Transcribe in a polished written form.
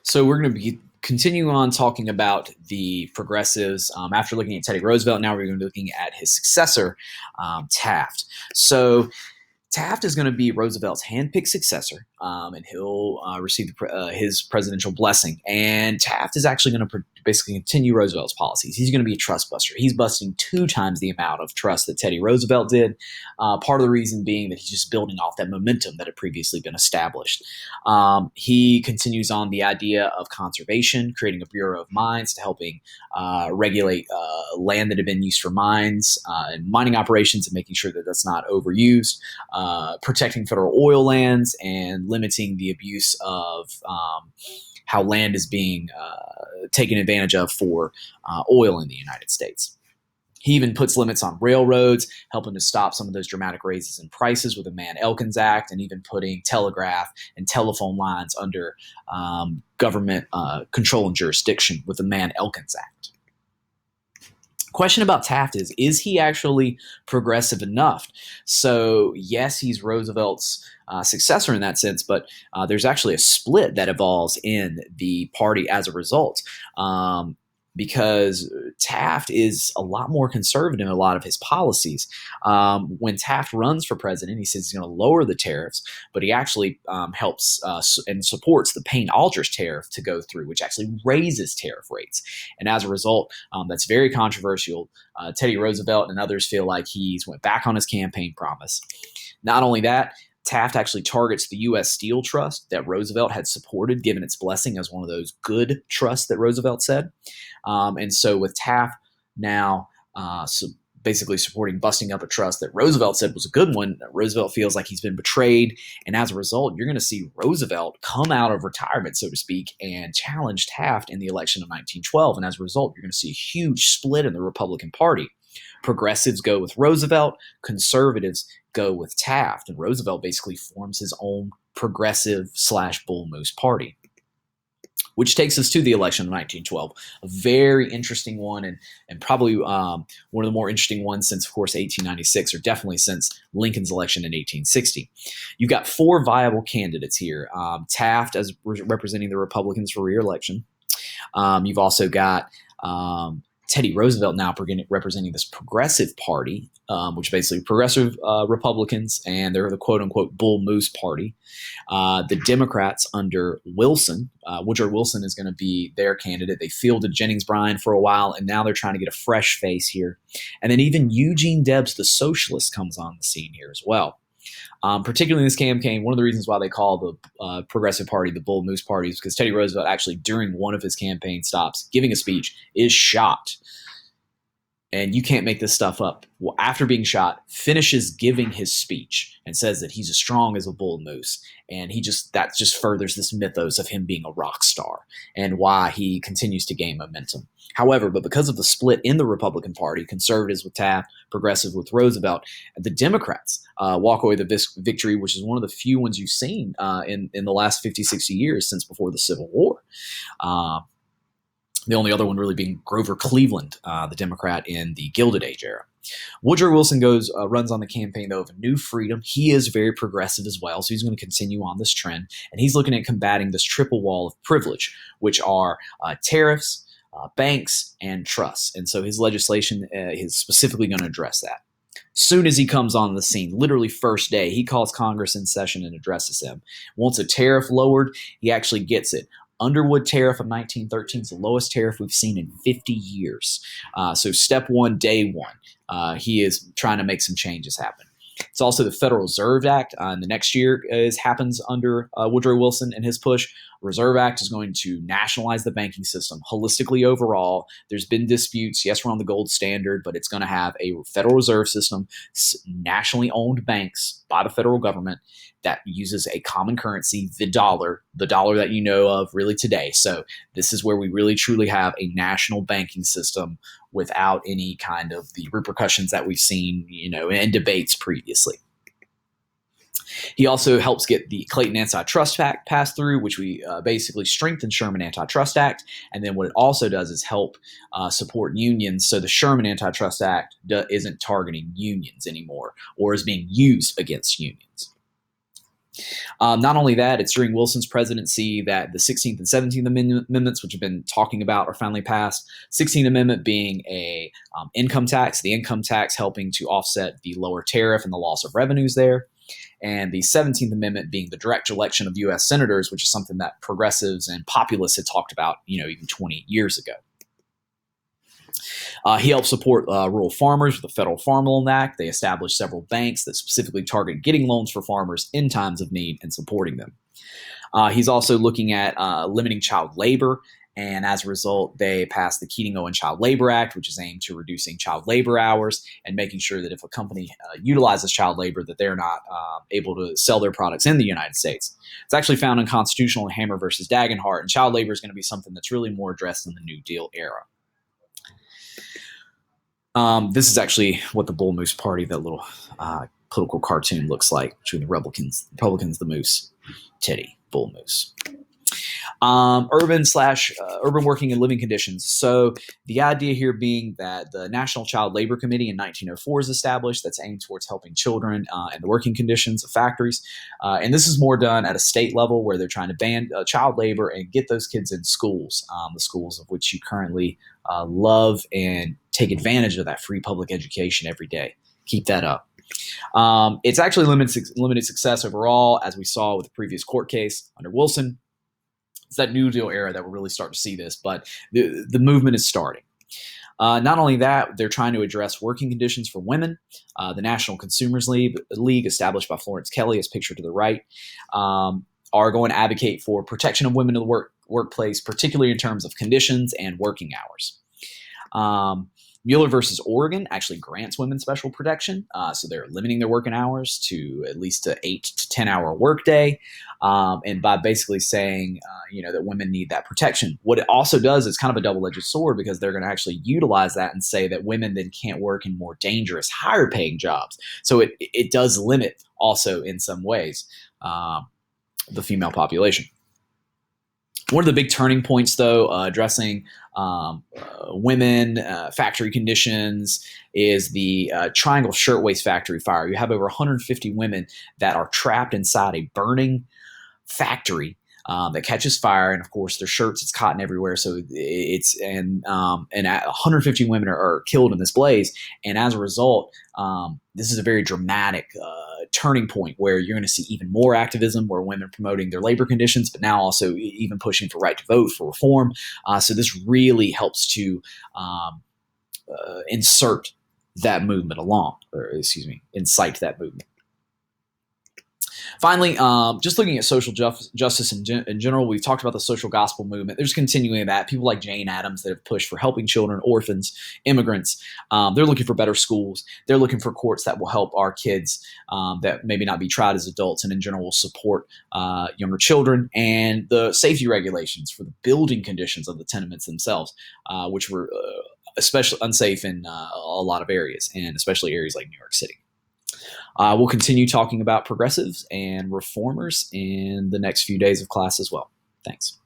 So we're going to be continuing on talking about the progressives. After looking at Teddy Roosevelt, now we're going to be looking at his successor, Taft. So Taft is going to be Roosevelt's handpicked successor, and he'll receive his presidential blessing. And Taft is actually going to basically continue Roosevelt's policies. He's going to be a trust buster. He's busting 2 times the amount of trust that Teddy Roosevelt did. Part of the reason being that he's just building off that momentum that had previously been established. He continues on the idea of conservation, creating a Bureau of Mines to helping regulate land that had been used for mines and mining operations and making sure that that's not overused. Protecting federal oil lands and limiting the abuse of how land is being taken advantage of for oil in the United States. He even puts limits on railroads, helping to stop some of those dramatic raises in prices with the Mann-Elkins Act, and even putting telegraph and telephone lines under government control and jurisdiction with the Mann-Elkins Act. Question about Taft is he actually progressive enough? So yes, he's Roosevelt's successor in that sense, but there's actually a split that evolves in the party as a result. Because Taft is a lot more conservative in a lot of his policies. When Taft runs for president, he says he's going to lower the tariffs, but he actually helps and supports the Payne-Aldrich tariff to go through, which actually raises tariff rates. And as a result, that's very controversial. Teddy Roosevelt and others feel like he's went back on his campaign promise. Not only that, Taft actually targets the U.S. Steel Trust that Roosevelt had supported, given its blessing as one of those good trusts that Roosevelt said. And so with Taft now basically supporting busting up a trust that Roosevelt said was a good one, Roosevelt feels like he's been betrayed. And as a result, you're going to see Roosevelt come out of retirement, so to speak, and challenge Taft in the election of 1912. And as a result, you're going to see a huge split in the Republican Party. Progressives go with Roosevelt, conservatives go with Taft, and Roosevelt basically forms his own progressive/bull moose party. Which takes us to the election of 1912, a very interesting one, and probably one of the more interesting ones since, of course, 1896, or definitely since Lincoln's election in 1860. You've got 4 viable candidates here. Taft as representing the Republicans for re-election. You've also got Teddy Roosevelt now representing this progressive party, which basically progressive Republicans, and they're the quote-unquote bull moose party. The Democrats under Wilson, Woodrow Wilson is going to be their candidate. They fielded Jennings Bryan for a while, and now they're trying to get a fresh face here. And then even Eugene Debs, the socialist, comes on the scene here as well. Particularly in this campaign, one of the reasons why they call the Progressive Party the Bull Moose Party is because Teddy Roosevelt actually, during one of his campaign stops, giving a speech, is shot. And you can't make this stuff up. Well, after being shot, finishes giving his speech and says that he's as strong as a bull moose. And that just furthers this mythos of him being a rock star and why he continues to gain momentum. However, but because of the split in the Republican Party, conservatives with Taft, progressive with Roosevelt, the Democrats walk away with this victory, which is one of the few ones you've seen in the last 50, 60 years since before the Civil War. The only other one really being Grover Cleveland, the Democrat in the Gilded Age era. Woodrow Wilson runs on the campaign, though, of new freedom. He is very progressive as well, so he's going to continue on this trend. And he's looking at combating this triple wall of privilege, which are tariffs, banks, and trusts. And so his legislation is specifically going to address that. Soon as he comes on the scene, literally first day, he calls Congress in session and addresses them. Wants a tariff lowered, he actually gets it. Underwood tariff of 1913 is the lowest tariff we've seen in 50 years. So step one, day one, he is trying to make some changes happen. It's also the Federal Reserve Act. The next year happens under Woodrow Wilson and his push. Reserve Act is going to nationalize the banking system holistically overall. There's been disputes. Yes, we're on the gold standard, but it's going to have a Federal Reserve System, nationally owned banks by the federal government that uses a common currency, the dollar that you know of really today. So this is where we really truly have a national banking system without any kind of the repercussions that we've seen, in debates previously. He also helps get the Clayton Antitrust Act passed through, which we basically strengthen Sherman Antitrust Act. And then what it also does is help support unions. So the Sherman Antitrust Act isn't targeting unions anymore or is being used against unions. Not only that, it's during Wilson's presidency that the 16th and 17th Amendments, which have been talking about, are finally passed. 16th Amendment being a income tax, the income tax helping to offset the lower tariff and the loss of revenues there. And the 17th Amendment being the direct election of U.S. senators, which is something that progressives and populists had talked about, even 20 years ago. He helped support rural farmers with the Federal Farm Loan Act. They established several banks that specifically target getting loans for farmers in times of need and supporting them. He's also looking at limiting child labor, and as a result, they passed the Keating-Owen Child Labor Act, which is aimed to reducing child labor hours and making sure that if a company utilizes child labor, that they're not able to sell their products in the United States. It's actually found unconstitutional in Hammer versus Dagenhart, and child labor is going to be something that's really more addressed in the New Deal era. This is actually what the Bull Moose Party, that little political cartoon, looks like between the Republicans, the moose, Teddy, Bull Moose. Urban working and living conditions. So the idea here being that the National Child Labor Committee in 1904 is established that's aimed towards helping children and the working conditions of factories. And this is more done at a state level where they're trying to ban child labor and get those kids in schools, the schools of which you currently love and take advantage of that free public education every day. Keep that up. It's actually limited success overall, as we saw with the previous court case under Wilson. It's that New Deal era that we're really starting to see this, but the movement is starting. Not only that, they're trying to address working conditions for women. The National Consumers League, established by Florence Kelley, as pictured to the right, are going to advocate for protection of women in the workplace, particularly in terms of conditions and working hours. Mueller versus Oregon actually grants women special protection. So they're limiting their working hours to at least an 8 to 10 hour workday. And by basically saying, that women need that protection. What it also does is kind of a double-edged sword, because they're going to actually utilize that and say that women then can't work in more dangerous, higher paying jobs. So it does limit also in some ways the female population. One of the big turning points, though, addressing women, factory conditions, is the Triangle Shirtwaist Factory fire. You have over 150 women that are trapped inside a burning factory that catches fire, and of course their shirts, it's cotton everywhere. So it's and 150 women are killed in this blaze, and as a result, this is a very dramatic turning point where you're going to see even more activism, where women promoting their labor conditions, but now also even pushing for right to vote, for reform. So this really helps to incite that movement. Finally, just looking at social justice in general, we've talked about the social gospel movement. There's continuing that. People like Jane Addams that have pushed for helping children, orphans, immigrants. They're looking for better schools. They're looking for courts that will help our kids that maybe not be tried as adults, and in general will support younger children, and the safety regulations for the building conditions of the tenements themselves, which were especially unsafe in a lot of areas, and especially areas like New York City. We'll continue talking about progressives and reformers in the next few days of class as well. Thanks.